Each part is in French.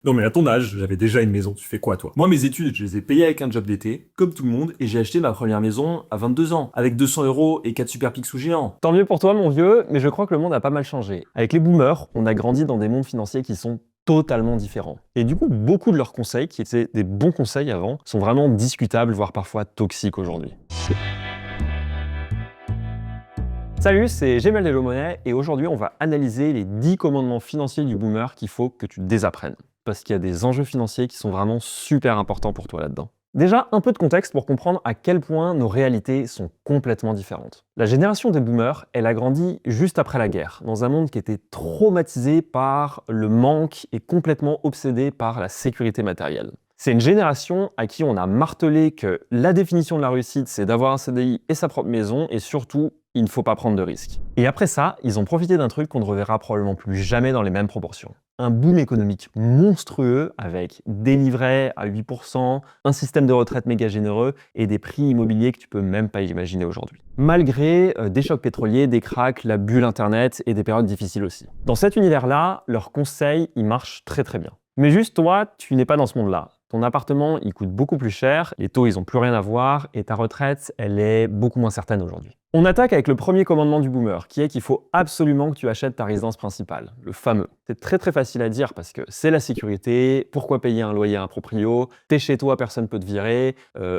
Non mais à ton âge, j'avais déjà une maison, tu fais quoi toi? Moi mes études, je les ai payées avec un job d'été, comme tout le monde, et j'ai acheté ma première maison à 22 ans, avec 200 euros et 4 super pixels géants. Tant mieux pour toi, mon vieux, mais je crois que le monde a pas mal changé. Avec les boomers, on a grandi dans des mondes financiers qui sont totalement différents. Et du coup, beaucoup de leurs conseils, qui étaient des bons conseils avant, sont vraiment discutables, voire parfois toxiques aujourd'hui. Salut, c'est Gemel Delomonet, et aujourd'hui, on va analyser les 10 commandements financiers du boomer qu'il faut que tu désapprennes. Parce qu'il y a des enjeux financiers qui sont vraiment super importants pour toi là-dedans. Déjà, un peu de contexte pour comprendre à quel point nos réalités sont complètement différentes. La génération des boomers, elle a grandi juste après la guerre, dans un monde qui était traumatisé par le manque et complètement obsédé par la sécurité matérielle. C'est une génération à qui on a martelé que la définition de la réussite, c'est d'avoir un CDI et sa propre maison, et surtout, il ne faut pas prendre de risques. Et après ça, ils ont profité d'un truc qu'on ne reverra probablement plus jamais dans les mêmes proportions. Un boom économique monstrueux avec des livrets à 8%, un système de retraite méga généreux et des prix immobiliers que tu peux même pas imaginer aujourd'hui. Malgré des chocs pétroliers, des cracks, la bulle internet et des périodes difficiles aussi. Dans cet univers-là, leurs conseils, ils marchent très très bien. Mais juste toi, tu n'es pas dans ce monde-là. Ton appartement, il coûte beaucoup plus cher, les taux, ils ont plus rien à voir, et ta retraite, elle est beaucoup moins certaine aujourd'hui. On attaque avec le premier commandement du boomer, qui est qu'il faut absolument que tu achètes ta résidence principale, le fameux. C'est très très facile à dire parce que c'est la sécurité, pourquoi payer un loyer à un proprio, t'es chez toi, personne peut te virer,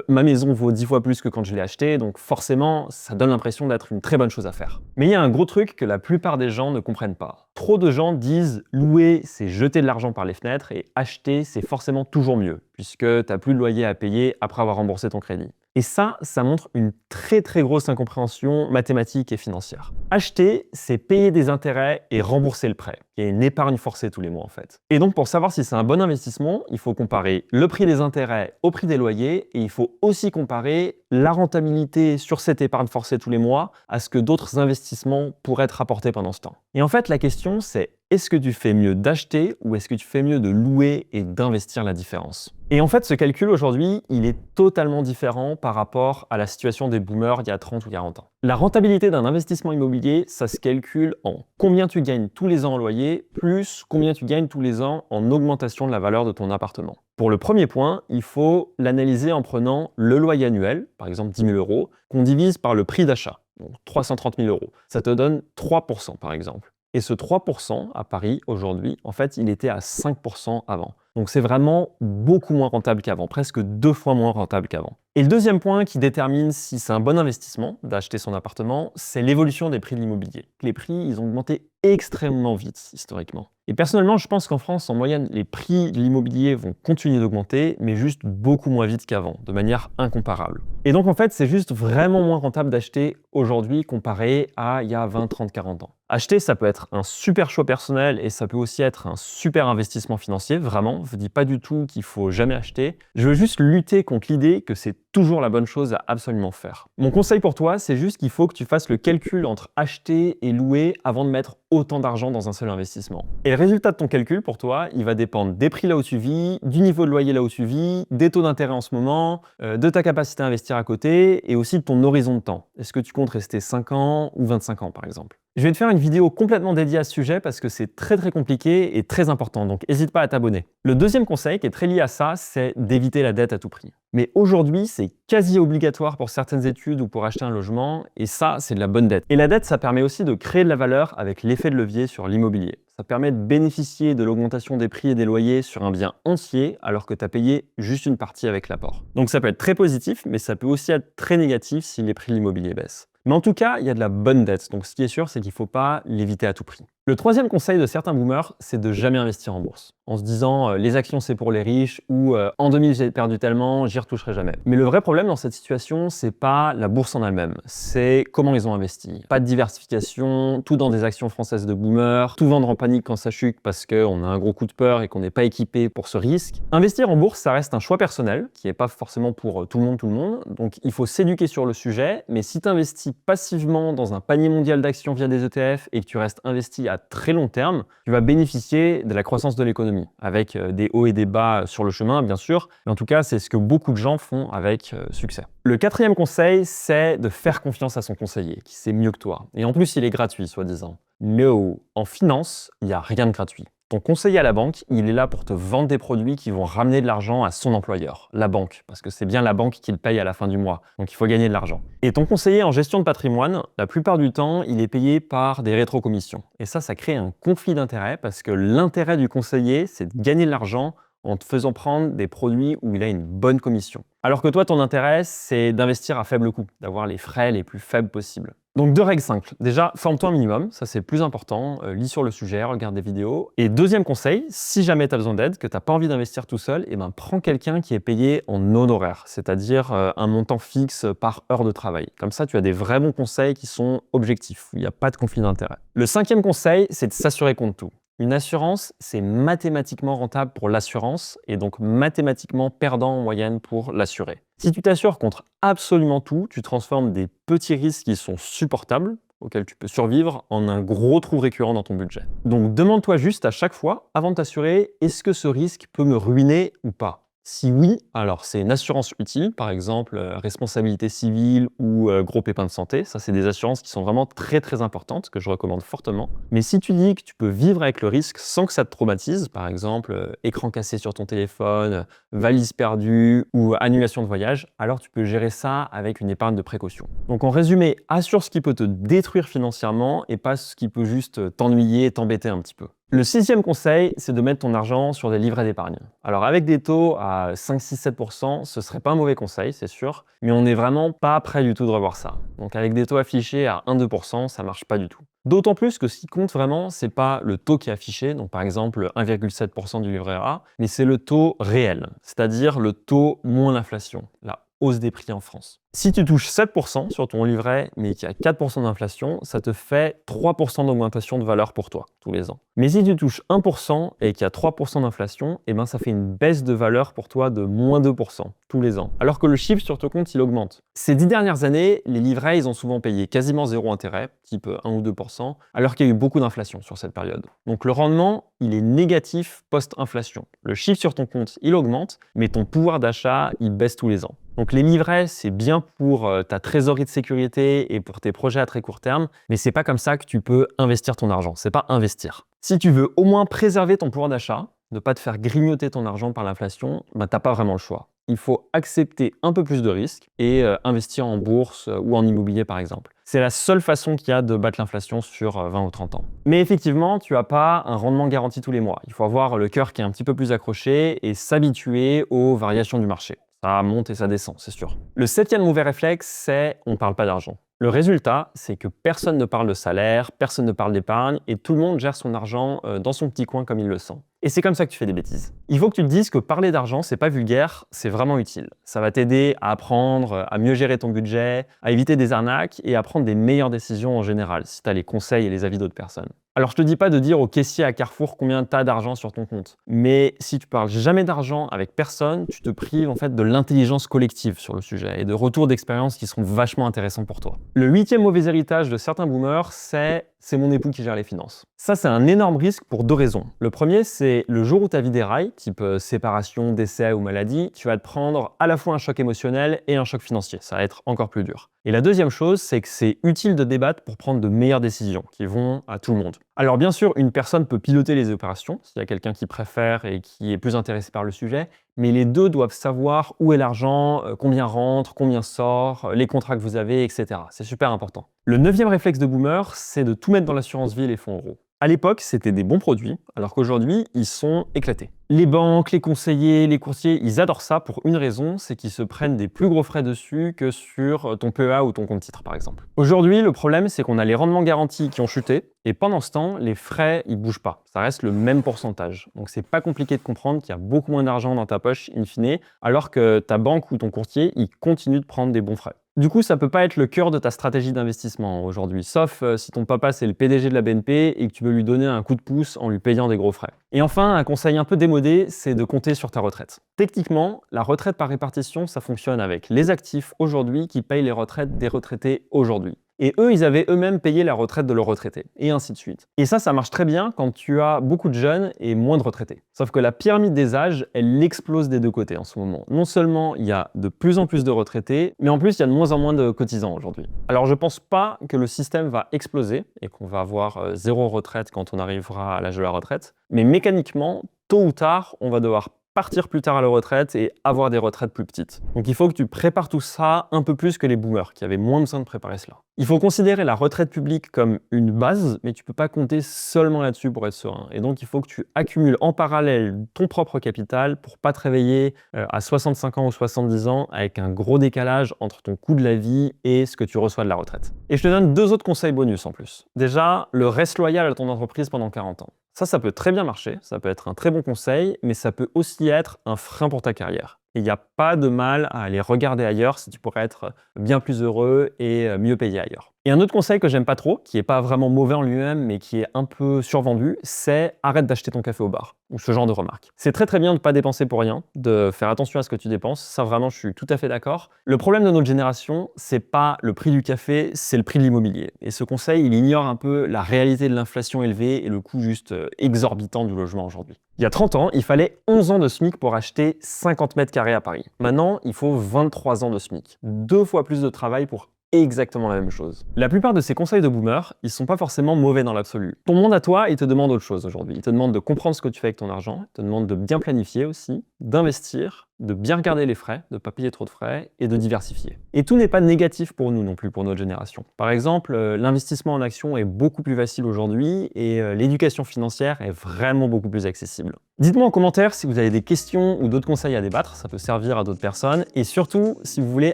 ma maison vaut 10 fois plus que quand je l'ai achetée, donc forcément, ça donne l'impression d'être une très bonne chose à faire. Mais il y a un gros truc que la plupart des gens ne comprennent pas. Trop de gens disent louer, c'est jeter de l'argent par les fenêtres, et acheter, c'est forcément toujours mieux, puisque t'as plus de loyer à payer après avoir remboursé ton crédit. Et ça montre une très très grosse incompréhension mathématique et financière. Acheter, c'est payer des intérêts et rembourser le prêt. Il y a une épargne forcée tous les mois en fait. Et donc pour savoir si c'est un bon investissement, il faut comparer le prix des intérêts au prix des loyers, et il faut aussi comparer la rentabilité sur cette épargne forcée tous les mois à ce que d'autres investissements pourraient te rapporter pendant ce temps. Et en fait la question c'est, est-ce que tu fais mieux d'acheter ou est-ce que tu fais mieux de louer et d'investir la différence? Et en fait, ce calcul aujourd'hui, il est totalement différent par rapport à la situation des boomers il y a 30 ou 40 ans. La rentabilité d'un investissement immobilier, ça se calcule en combien tu gagnes tous les ans en loyer, plus combien tu gagnes tous les ans en augmentation de la valeur de ton appartement. Pour le premier point, il faut l'analyser en prenant le loyer annuel, par exemple 10 000 euros, qu'on divise par le prix d'achat, donc 330 000 euros. Ça te donne 3% par exemple. Et ce 3% à Paris, aujourd'hui, en fait, il était à 5% avant. Donc c'est vraiment beaucoup moins rentable qu'avant, presque 2 fois moins rentable qu'avant. Et le deuxième point qui détermine si c'est un bon investissement d'acheter son appartement, c'est l'évolution des prix de l'immobilier. Les prix, ils ont augmenté extrêmement vite, historiquement. Et personnellement, je pense qu'en France, en moyenne, les prix de l'immobilier vont continuer d'augmenter, mais juste beaucoup moins vite qu'avant, de manière incomparable. Et donc en fait, c'est juste vraiment moins rentable d'acheter aujourd'hui comparé à il y a 20, 30, 40 ans. Acheter, ça peut être un super choix personnel et ça peut aussi être un super investissement financier, vraiment. Je ne dis pas du tout qu'il faut jamais acheter. Je veux juste lutter contre l'idée que c'est toujours la bonne chose à absolument faire. Mon conseil pour toi, c'est juste qu'il faut que tu fasses le calcul entre acheter et louer avant de mettre autant d'argent dans un seul investissement. Et le résultat de ton calcul pour toi, il va dépendre des prix là où tu vis, du niveau de loyer là où tu vis, des taux d'intérêt en ce moment, de ta capacité à investir à côté et aussi de ton horizon de temps. Est-ce que tu comptes rester 5 ans ou 25 ans par exemple? Je vais te faire une vidéo complètement dédiée à ce sujet parce que c'est très très compliqué et très important, donc n'hésite pas à t'abonner. Le deuxième conseil qui est très lié à ça, c'est d'éviter la dette à tout prix. Mais aujourd'hui, c'est quasi obligatoire pour certaines études ou pour acheter un logement, et ça, c'est de la bonne dette. Et la dette, ça permet aussi de créer de la valeur avec l'effet de levier sur l'immobilier. Ça permet de bénéficier de l'augmentation des prix et des loyers sur un bien entier, alors que tu as payé juste une partie avec l'apport. Donc ça peut être très positif, mais ça peut aussi être très négatif si les prix de l'immobilier baissent. Mais en tout cas, il y a de la bonne dette, donc ce qui est sûr, c'est qu'il ne faut pas l'éviter à tout prix. Le troisième conseil de certains boomers, c'est de jamais investir en bourse, en se disant les actions c'est pour les riches ou en 2000 j'ai perdu tellement, j'y retoucherai jamais. Mais le vrai problème dans cette situation, c'est pas la bourse en elle-même, c'est comment ils ont investi. Pas de diversification, tout dans des actions françaises de boomers, tout vendre en panique quand ça chute parce qu'on a un gros coup de peur et qu'on n'est pas équipé pour ce risque. Investir en bourse, ça reste un choix personnel qui n'est pas forcément pour tout le monde, donc il faut s'éduquer sur le sujet, mais si tu investis passivement dans un panier mondial d'actions via des ETF et que tu restes investi à très long terme, tu vas bénéficier de la croissance de l'économie, avec des hauts et des bas sur le chemin, bien sûr, mais en tout cas, c'est ce que beaucoup de gens font avec succès. Le quatrième conseil, c'est de faire confiance à son conseiller, qui sait mieux que toi. Et en plus, il est gratuit, soi-disant. No, en finance, il n'y a rien de gratuit. Ton conseiller à la banque, il est là pour te vendre des produits qui vont ramener de l'argent à son employeur, la banque, parce que c'est bien la banque qui le paye à la fin du mois, donc il faut gagner de l'argent. Et ton conseiller en gestion de patrimoine, la plupart du temps, il est payé par des rétrocommissions. Et ça crée un conflit d'intérêts parce que l'intérêt du conseiller, c'est de gagner de l'argent en te faisant prendre des produits où il a une bonne commission. Alors que toi, ton intérêt, c'est d'investir à faible coût, d'avoir les frais les plus faibles possibles. Donc 2 règles simples. Déjà, forme-toi un minimum, ça c'est le plus important. Lis sur le sujet, regarde des vidéos. Et deuxième conseil, si jamais tu as besoin d'aide, que tu n'as pas envie d'investir tout seul, prends quelqu'un qui est payé en honoraire, c'est-à-dire un montant fixe par heure de travail. Comme ça, tu as des vrais bons conseils qui sont objectifs, où il n'y a pas de conflit d'intérêt. Le 5e conseil, c'est de s'assurer contre tout. Une assurance, c'est mathématiquement rentable pour l'assurance et donc mathématiquement perdant en moyenne pour l'assuré. Si tu t'assures contre absolument tout, tu transformes des petits risques qui sont supportables, auxquels tu peux survivre, en un gros trou récurrent dans ton budget. Donc demande-toi juste à chaque fois, avant de t'assurer, est-ce que ce risque peut me ruiner ou pas ? Si oui, alors c'est une assurance utile, par exemple responsabilité civile ou gros pépin de santé. Ça, c'est des assurances qui sont vraiment très très importantes, que je recommande fortement. Mais si tu dis que tu peux vivre avec le risque sans que ça te traumatise, par exemple écran cassé sur ton téléphone, valise perdue ou annulation de voyage, alors tu peux gérer ça avec une épargne de précaution. Donc en résumé, assure ce qui peut te détruire financièrement et pas ce qui peut juste t'ennuyer et t'embêter un petit peu. Le 6e conseil, c'est de mettre ton argent sur des livrets d'épargne. Alors avec des taux à 5, 6, 7%, ce serait pas un mauvais conseil, c'est sûr, mais on n'est vraiment pas prêt du tout de revoir ça. Donc avec des taux affichés à 1, 2%, ça marche pas du tout. D'autant plus que ce qui compte vraiment, c'est pas le taux qui est affiché, donc par exemple 1,7% du livret A, mais c'est le taux réel, c'est-à-dire le taux moins l'inflation, la hausse des prix en France. Si tu touches 7% sur ton livret, mais qu'il y a 4% d'inflation, ça te fait 3% d'augmentation de valeur pour toi, tous les ans. Mais si tu touches 1% et qu'il y a 3% d'inflation, ça fait une baisse de valeur pour toi de moins 2% tous les ans, alors que le chiffre sur ton compte, il augmente. Ces 10 dernières années, les livrets, ils ont souvent payé quasiment 0 intérêt, type 1 ou 2%, alors qu'il y a eu beaucoup d'inflation sur cette période. Donc le rendement, il est négatif post-inflation. Le chiffre sur ton compte, il augmente, mais ton pouvoir d'achat, il baisse tous les ans. Donc les livrets, c'est bien pour ta trésorerie de sécurité et pour tes projets à très court terme, mais c'est pas comme ça que tu peux investir ton argent, c'est pas investir. Si tu veux au moins préserver ton pouvoir d'achat, ne pas te faire grignoter ton argent par l'inflation, t'as pas vraiment le choix. Il faut accepter un peu plus de risques et investir en bourse ou en immobilier par exemple. C'est la seule façon qu'il y a de battre l'inflation sur 20 ou 30 ans. Mais effectivement, tu n'as pas un rendement garanti tous les mois. Il faut avoir le cœur qui est un petit peu plus accroché et s'habituer aux variations du marché. Ça monte et ça descend, c'est sûr. Le 7e mauvais réflexe, c'est on ne parle pas d'argent. Le résultat, c'est que personne ne parle de salaire, personne ne parle d'épargne et tout le monde gère son argent dans son petit coin comme il le sent. Et c'est comme ça que tu fais des bêtises. Il faut que tu te dises que parler d'argent, c'est pas vulgaire, c'est vraiment utile. Ça va t'aider à apprendre à mieux gérer ton budget, à éviter des arnaques et à prendre des meilleures décisions en général, si tu as les conseils et les avis d'autres personnes. Alors je te dis pas de dire au caissier à Carrefour combien tu as d'argent sur ton compte, mais si tu parles jamais d'argent avec personne, tu te prives en fait de l'intelligence collective sur le sujet et de retours d'expérience qui seront vachement intéressants pour toi. Le 8e mauvais héritage de certains boomers, c'est mon époux qui gère les finances. Ça, c'est un énorme risque pour 2 raisons. Le premier, c'est le jour où ta vie déraille, type séparation, décès ou maladie, tu vas te prendre à la fois un choc émotionnel et un choc financier. Ça va être encore plus dur. Et la deuxième chose, c'est que c'est utile de débattre pour prendre de meilleures décisions qui vont à tout le monde. Alors bien sûr, une personne peut piloter les opérations, s'il y a quelqu'un qui préfère et qui est plus intéressé par le sujet, mais les deux doivent savoir où est l'argent, combien rentre, combien sort, les contrats que vous avez, etc. C'est super important. Le 9e réflexe de boomer, c'est de tout mettre dans l'assurance vie et les fonds euros. À l'époque, c'était des bons produits, alors qu'aujourd'hui, ils sont éclatés. Les banques, les conseillers, les courtiers, ils adorent ça pour une raison, c'est qu'ils se prennent des plus gros frais dessus que sur ton PEA ou ton compte titre, par exemple. Aujourd'hui, le problème, c'est qu'on a les rendements garantis qui ont chuté, et pendant ce temps, les frais, ils bougent pas. Ça reste le même pourcentage. Donc c'est pas compliqué de comprendre qu'il y a beaucoup moins d'argent dans ta poche, in fine, alors que ta banque ou ton courtier, il continue de prendre des bons frais. Du coup, ça peut pas être le cœur de ta stratégie d'investissement aujourd'hui, sauf si ton papa c'est le PDG de la BNP et que tu veux lui donner un coup de pouce en lui payant des gros frais. Et enfin, un conseil un peu démodé, c'est de compter sur ta retraite. Techniquement, la retraite par répartition, ça fonctionne avec les actifs aujourd'hui qui payent les retraites des retraités aujourd'hui. Et eux, ils avaient eux-mêmes payé la retraite de leurs retraités, et ainsi de suite. Et ça marche très bien quand tu as beaucoup de jeunes et moins de retraités. Sauf que la pyramide des âges, elle explose des deux côtés en ce moment. Non seulement il y a de plus en plus de retraités, mais en plus il y a de moins en moins de cotisants aujourd'hui. Alors je pense pas que le système va exploser et qu'on va avoir 0 retraite quand on arrivera à l'âge de la retraite, Mais mécaniquement, tôt ou tard, on va devoir partir plus tard à la retraite et avoir des retraites plus petites. Donc il faut que tu prépares tout ça un peu plus que les boomers, qui avaient moins besoin de préparer cela. Il faut considérer la retraite publique comme une base, mais tu ne peux pas compter seulement là-dessus pour être serein. Et donc il faut que tu accumules en parallèle ton propre capital pour pas te réveiller à 65 ans ou 70 ans avec un gros décalage entre ton coût de la vie et ce que tu reçois de la retraite. Et je te donne 2 autres conseils bonus en plus. Déjà, le reste loyal à ton entreprise pendant 40 ans. Ça peut très bien marcher, ça peut être un très bon conseil, mais ça peut aussi être un frein pour ta carrière. Et il n'y a pas de mal à aller regarder ailleurs si tu pourrais être bien plus heureux et mieux payé ailleurs. Et un autre conseil que j'aime pas trop, qui est pas vraiment mauvais en lui-même, mais qui est un peu survendu, c'est arrête d'acheter ton café au bar, ou ce genre de remarques. C'est très bien de pas dépenser pour rien, de faire attention à ce que tu dépenses, ça vraiment je suis tout à fait d'accord. Le problème de notre génération, c'est pas le prix du café, c'est le prix de l'immobilier. Et ce conseil, il ignore un peu la réalité de l'inflation élevée et le coût juste exorbitant du logement aujourd'hui. Il y a 30 ans, il fallait 11 ans de SMIC pour acheter 50 mètres carrés à Paris. Maintenant, il faut 23 ans de SMIC. 2 fois plus de travail pour exactement la même chose. La plupart de ces conseils de boomers, ils sont pas forcément mauvais dans l'absolu. Ton monde à toi, il te demande autre chose aujourd'hui. Il te demande de comprendre ce que tu fais avec ton argent, il te demande de bien planifier aussi, d'investir, de bien regarder les frais, de ne pas payer trop de frais et de diversifier. Et tout n'est pas négatif pour nous non plus, pour notre génération. Par exemple, l'investissement en action est beaucoup plus facile aujourd'hui et l'éducation financière est vraiment beaucoup plus accessible. Dites-moi en commentaire si vous avez des questions ou d'autres conseils à débattre, ça peut servir à d'autres personnes. Et surtout, si vous voulez,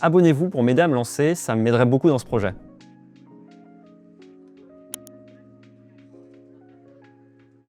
abonnez-vous pour m'aider à me lancer, ça m'aiderait beaucoup dans ce projet.